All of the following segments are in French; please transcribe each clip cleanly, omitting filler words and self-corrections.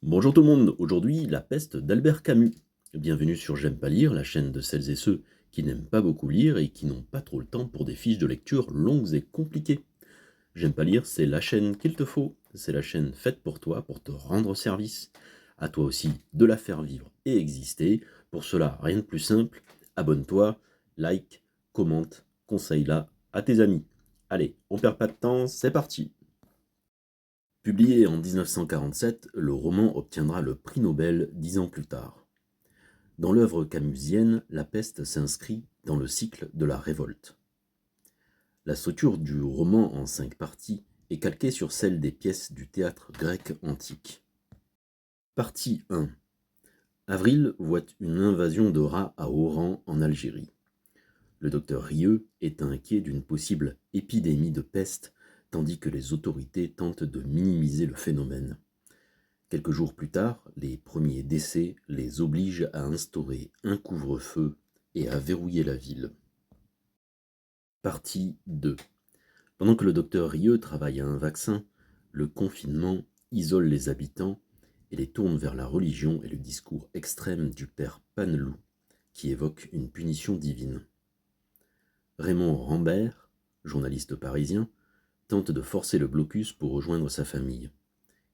Bonjour tout le monde, aujourd'hui la peste d'Albert Camus. Bienvenue sur J'aime pas lire, la chaîne de celles et ceux qui n'aiment pas beaucoup lire et qui n'ont pas trop le temps pour des fiches de lecture longues et compliquées. J'aime pas lire, c'est la chaîne qu'il te faut, c'est la chaîne faite pour toi, pour te rendre service. À toi aussi de la faire vivre et exister. Pour cela, rien de plus simple, abonne-toi, like, commente, conseille-la à tes amis. Allez, on perd pas de temps, c'est parti. Publié en 1947, le roman obtiendra le prix Nobel 10 ans plus tard. Dans l'œuvre camusienne, la peste s'inscrit dans le cycle de la révolte. La structure du roman en 5 parties est calquée sur celle des pièces du théâtre grec antique. Partie 1. Avril voit une invasion de rats à Oran en Algérie. Le docteur Rieux est inquiet d'une possible épidémie de peste, tandis que les autorités tentent de minimiser le phénomène. Quelques jours plus tard, les premiers décès les obligent à instaurer un couvre-feu et à verrouiller la ville. Partie 2. Pendant que le docteur Rieux travaille à un vaccin, le confinement isole les habitants et les tourne vers la religion et le discours extrême du père Paneloux, qui évoque une punition divine. Raymond Rambert, journaliste parisien, tente de forcer le blocus pour rejoindre sa famille.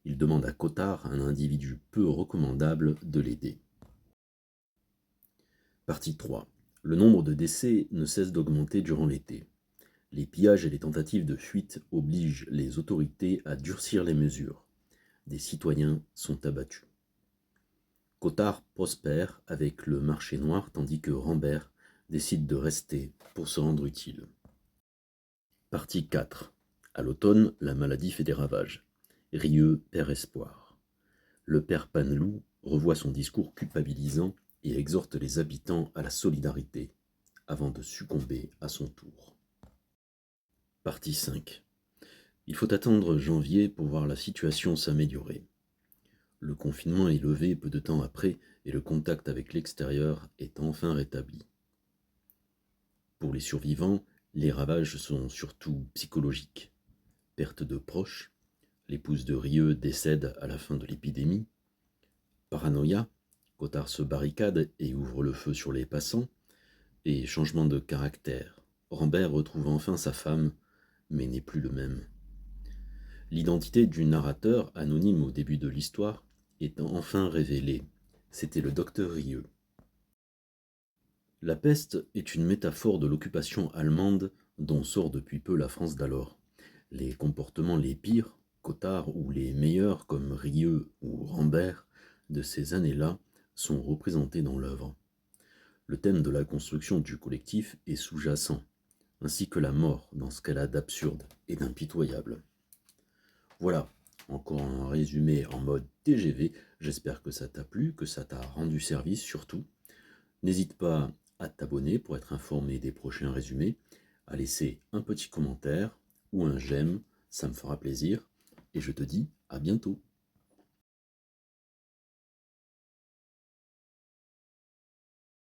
Il demande à Cottard, un individu peu recommandable, de l'aider. Partie 3. Le nombre de décès ne cesse d'augmenter durant l'été. Les pillages et les tentatives de fuite obligent les autorités à durcir les mesures. Des citoyens sont abattus. Cottard prospère avec le marché noir tandis que Rambert décide de rester pour se rendre utile. Partie 4. À l'automne, la maladie fait des ravages. Rieux perd espoir. Le père Paneloux revoit son discours culpabilisant et exhorte les habitants à la solidarité, avant de succomber à son tour. Partie 5. Il faut attendre janvier pour voir la situation s'améliorer. Le confinement est levé peu de temps après et le contact avec l'extérieur est enfin rétabli. Pour les survivants, les ravages sont surtout psychologiques. Perte de proches, l'épouse de Rieux décède à la fin de l'épidémie. Paranoïa, Cottard se barricade et ouvre le feu sur les passants. Et changement de caractère, Rambert retrouve enfin sa femme, mais n'est plus le même. L'identité du narrateur, anonyme au début de l'histoire, est enfin révélée. C'était le docteur Rieux. La peste est une métaphore de l'occupation allemande dont sort depuis peu la France d'alors. Les comportements les pires, Cottard, ou les meilleurs, comme Rieux ou Rambert, de ces années-là, sont représentés dans l'œuvre. Le thème de la construction du collectif est sous-jacent, ainsi que la mort dans ce qu'elle a d'absurde et d'impitoyable. Voilà, encore un résumé en mode TGV, j'espère que ça t'a plu, que ça t'a rendu service surtout. N'hésite pas à t'abonner pour être informé des prochains résumés, à laisser un petit commentaire ou un j'aime, ça me fera plaisir, et je te dis à bientôt.